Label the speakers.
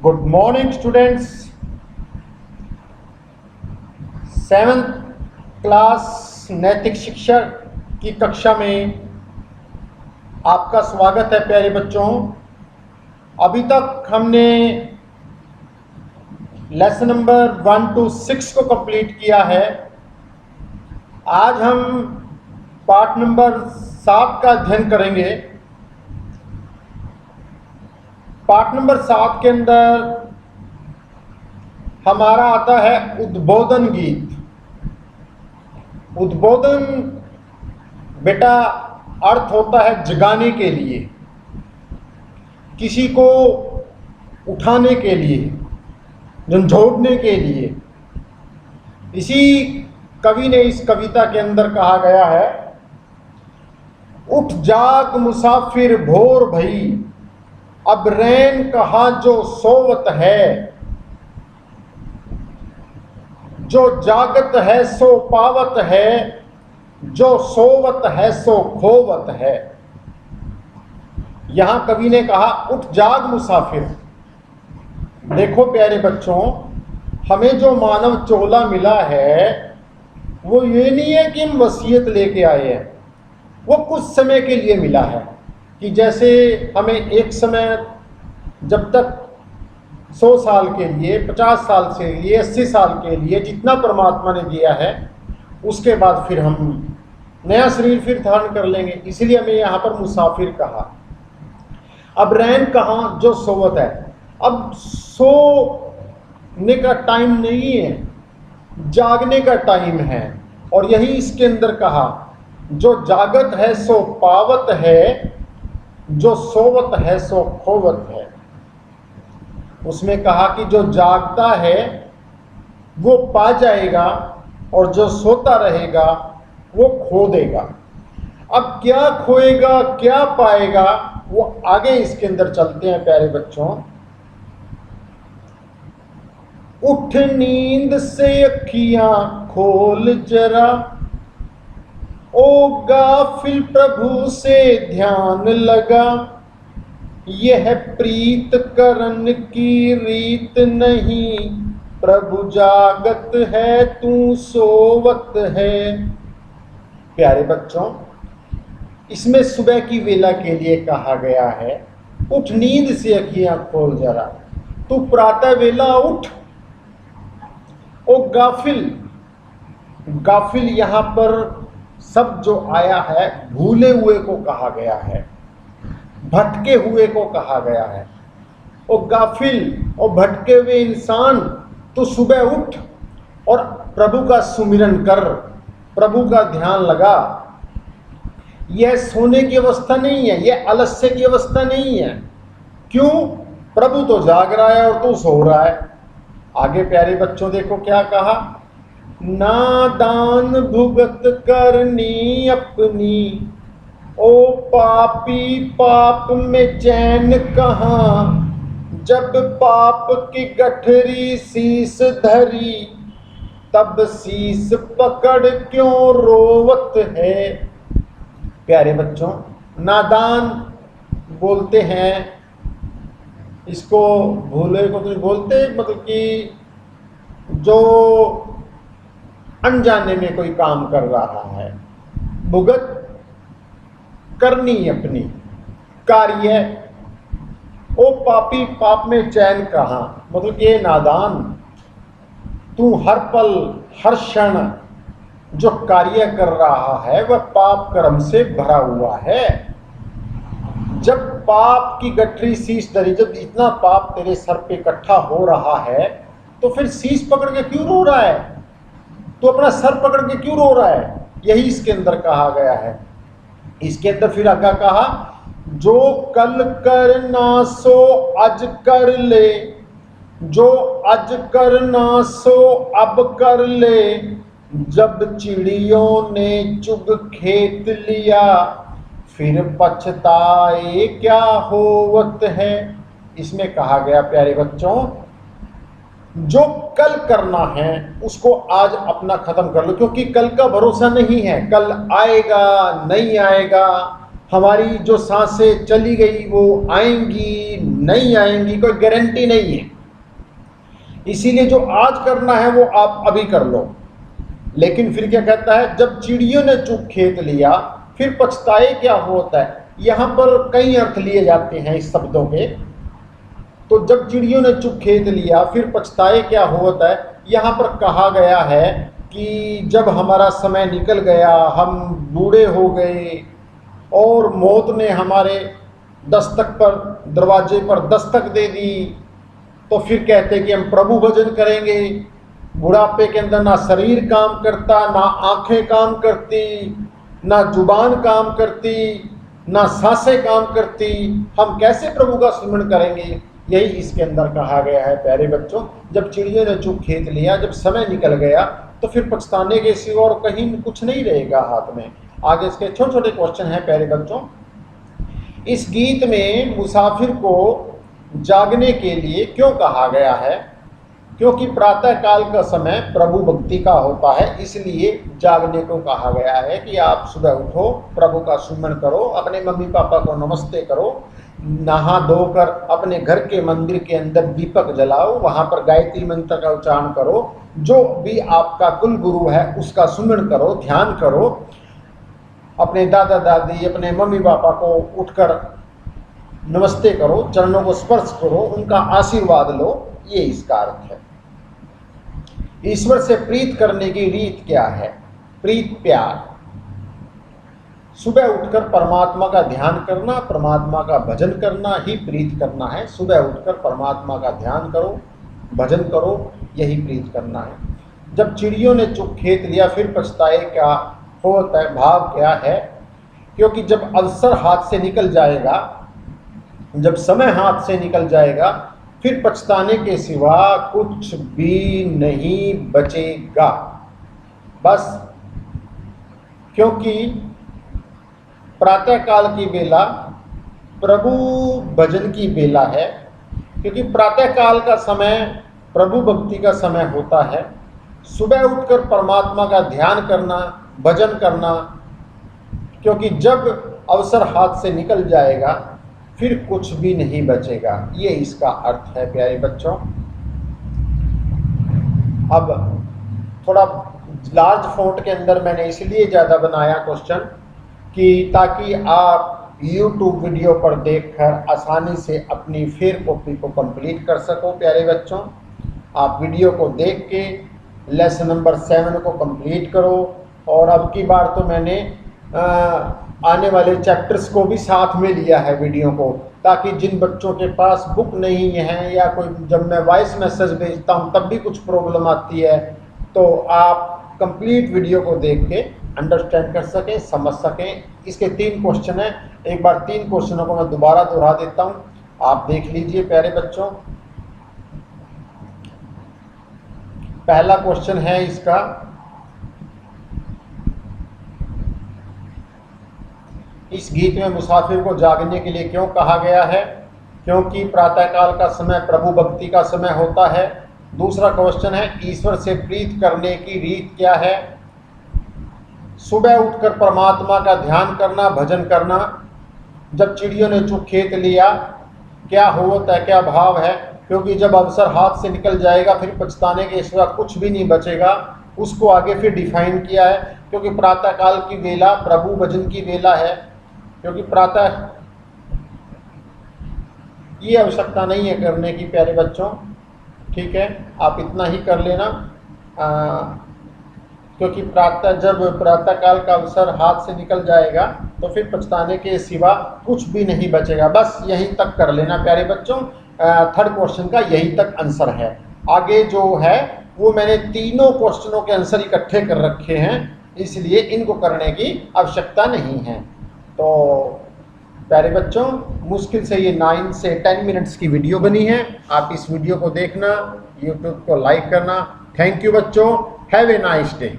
Speaker 1: Good morning students. 7th class नैतिक शिक्षा की कक्षा में आपका स्वागत है प्यारे बच्चों। अभी तक हमने लेसन नंबर 1 to 6 को कंप्लीट किया है। आज हम पार्ट नंबर 7 का अध्ययन करेंगे। पार्ट नंबर 7 के अंदर हमारा आता है उद्बोधन गीत। उद्बोधन बेटा अर्थ होता है जगाने के लिए, किसी को उठाने के लिए, झंझोड़ने के लिए। इसी कवि ने इस कविता के अंदर कहा गया है, उठ जाग मुसाफिर भोर भई, अब रैन कहा जो सोवत है, जो जागत है सो पावत है, जो सोवत है सो खोवत है। यहां कवि ने कहा उठ जाग मुसाफिर। देखो प्यारे बच्चों, हमें जो मानव चोला मिला है वो ये नहीं है कि हम वसीयत लेके आए हैं, वो कुछ समय के लिए मिला है। कि जैसे हमें एक समय जब तक 100 साल के लिए, 50 साल के लिए, 80 साल के लिए जितना परमात्मा ने दिया है, उसके बाद फिर हम नया शरीर फिर धारण कर लेंगे। इसलिए हमें यहाँ पर मुसाफिर कहा। अब रैन कहाँ जो सोवत है। अब सोने का टाइम नहीं है, जागने का टाइम है। और यही इसके अंदर कहा, जो जागत है सो पावत है, जो सोवत है सो खोवत है। उसमें कहा कि जो जागता है वो पा जाएगा और जो सोता रहेगा वो खो देगा। अब क्या खोएगा क्या पाएगा, वो आगे इसके अंदर चलते हैं प्यारे बच्चों। उठ नींद से अखियां खोल जरा, ओ गाफिल प्रभु से ध्यान लगा, यह प्रीत करन की रीत नहीं, प्रभु जागत है तू सोवत है। प्यारे बच्चों, इसमें सुबह की वेला के लिए कहा गया है, उठ नींद से अखियां खोल जरा, तू प्रातः वेला उठ। ओ गाफिल, गाफिल यहां पर सब जो आया है भूले हुए को कहा गया है, भटके हुए को कहा गया है। ओ गाफिल और भटके हुए इंसान, तो सुबह उठ और प्रभु का सुमिरन कर, प्रभु का ध्यान लगा। यह सोने की अवस्था नहीं है, यह आलस्य की अवस्था नहीं है। क्यों? प्रभु तो जाग रहा है और तू सो रहा है। आगे प्यारे बच्चों देखो क्या कहा, नादान भुगत करनी अपनी, ओ पापी पाप में चैन कहाँ, जब पाप की गठरी शीस धरी, तब शीस पकड़ क्यों रोवत है। प्यारे बच्चों, नादान बोलते हैं इसको, भूले को तो बोलते, मतलब कि जो अनजाने में कोई काम कर रहा है। भुगत करनी अपनी कार्य, ओ पापी पाप में चैन कहाँ, मतलब ये नादान, तू हर पल हर क्षण जो कार्य कर रहा है वह पाप कर्म से भरा हुआ है। जब पाप की गठरी शीश धरी, जब इतना पाप तेरे सर पे इकट्ठा हो रहा है, तो फिर शीश पकड़ के क्यों रो रहा है, तो अपना सर पकड़ के क्यों रो रहा है। यही इसके अंदर कहा गया है। इसके अंदर फिर आगे कहा, जो कल कर ना सो आज कर ले, जो आज कर ना सो अब कर ले, जब चिड़ियों ने चुग खेत लिया, फिर पछताए क्या होवत है। इसमें कहा गया प्यारे बच्चों, जो कल करना है उसको आज अपना खत्म कर लो, क्योंकि कल का भरोसा नहीं है, कल आएगा नहीं आएगा, हमारी जो सांसें चली गई वो आएंगी नहीं आएंगी, कोई गारंटी नहीं है। इसीलिए जो आज करना है वो आप अभी कर लो। लेकिन फिर क्या कहता है, जब चिड़ियों ने चुग खेत लिया फिर पछताए क्या होता है। यहाँ पर कई अर्थ लिए जाते हैं इस शब्दों के। तो जब चिड़ियों ने चुग खेत लिया फिर पछताए क्या होता है, यहाँ पर कहा गया है कि जब हमारा समय निकल गया, हम बूढ़े हो गए और मौत ने हमारे दरवाजे पर दस्तक दे दी, तो फिर कहते कि हम प्रभु भजन करेंगे। बुढ़ापे के अंदर ना शरीर काम करता, ना आंखें काम करती, ना जुबान काम करती, ना सांसें काम करती, हम कैसे प्रभु का स्मरण करेंगे। यही इसके अंदर कहा गया है प्यारे बच्चों। जब चिड़ियों ने चुग खेत लिया, जब समय निकल गया, तो फिर पछताने के सिवा और कहीं कुछ नहीं रहेगा हाथ में। आगे इसके छोटे छोटे क्वेश्चन हैं प्यारे बच्चों। इस गीत में मुसाफिर को जागने के लिए क्यों कहा गया है? क्योंकि प्रातः काल का समय प्रभु भक्ति का होता है, इसलिए जागने को कहा गया है कि आप सुबह उठो, प्रभु का सुमन करो, अपने मम्मी पापा को नमस्ते करो, नहा धोकर अपने घर के मंदिर के अंदर दीपक जलाओ, वहाँ पर गायत्री मंत्र का उच्चारण करो, जो भी आपका कुल गुरु है उसका सुमन करो, ध्यान करो, अपने दादा दादी, अपने मम्मी पापा को उठकर नमस्ते करो, चरणों को स्पर्श करो, उनका आशीर्वाद लो। ये इसका अर्थ है। ईश्वर से प्रीत करने की रीत क्या है? प्रीत प्यार। सुबह उठकर परमात्मा का ध्यान करना, परमात्मा का भजन करना ही प्रीत करना है। सुबह उठकर परमात्मा का ध्यान करो, भजन करो, यही प्रीत करना है। जब चिड़ियों ने चुग खेत लिया फिर पछताए क्या होता है, भाव क्या है? क्योंकि जब अवसर हाथ से निकल जाएगा, जब समय हाथ से निकल जाएगा, फिर पछताने के सिवा कुछ भी नहीं बचेगा। बस क्योंकि प्रातःकाल की बेला प्रभु भजन की बेला है, क्योंकि प्रातःकाल का समय प्रभु भक्ति का समय होता है। सुबह उठकर परमात्मा का ध्यान करना, भजन करना, क्योंकि जब अवसर हाथ से निकल जाएगा फिर कुछ भी नहीं बचेगा। ये इसका अर्थ है प्यारे बच्चों। अब थोड़ा लार्ज फॉन्ट के अंदर मैंने इसलिए ज़्यादा बनाया क्वेश्चन कि ताकि आप YouTube वीडियो पर देखकर आसानी से अपनी फेयर कॉपी को कंप्लीट कर सको। प्यारे बच्चों, आप वीडियो को देख के लेसन नंबर 7 को कंप्लीट करो। और अब की बार तो मैंने आने वाले चैप्टर्स को भी साथ में लिया है वीडियो को, ताकि जिन बच्चों के पास बुक नहीं है या कोई, जब मैं वॉइस मैसेज भेजता हूँ तब भी कुछ प्रॉब्लम आती है, तो आप कंप्लीट वीडियो को देख के अंडरस्टैंड कर सकें, समझ सकें। इसके 3 क्वेश्चन हैं, एक बार 3 क्वेश्चनों को मैं दोबारा दोहरा देता हूँ, आप देख लीजिए प्यारे बच्चों। पहला क्वेश्चन है इसका, इस गीत में मुसाफिर को जागने के लिए क्यों कहा गया है? क्योंकि प्रातःकाल का समय प्रभु भक्ति का समय होता है। दूसरा क्वेश्चन है, ईश्वर से प्रीत करने की रीत क्या है? सुबह उठकर परमात्मा का ध्यान करना, भजन करना। जब चिड़ियों ने चुग खेत लिया क्या होता है, क्या भाव है? क्योंकि जब अवसर हाथ से निकल जाएगा फिर पछताने के सिवा कुछ भी नहीं बचेगा। उसको आगे फिर डिफाइन किया है, क्योंकि प्रातःकाल की वेला प्रभु भजन की वेला है। क्योंकि प्रातः ये आवश्यकता नहीं है करने की प्यारे बच्चों, ठीक है, आप इतना ही कर लेना। क्योंकि जब प्रातःकाल का अवसर हाथ से निकल जाएगा तो फिर पछताने के सिवा कुछ भी नहीं बचेगा। बस यहीं तक कर लेना प्यारे बच्चों। थर्ड क्वेश्चन का यहीं तक आंसर है। आगे जो है वो मैंने तीनों क्वेश्चनों के आंसर इकट्ठे कर रखे हैं, इसलिए इनको करने की आवश्यकता नहीं है। तो प्यारे बच्चों, मुश्किल से ये 9 से 10 मिनट्स की वीडियो बनी है। आप इस वीडियो को देखना, YouTube को लाइक करना। थैंक यू बच्चों, हैव ए नाइस डे।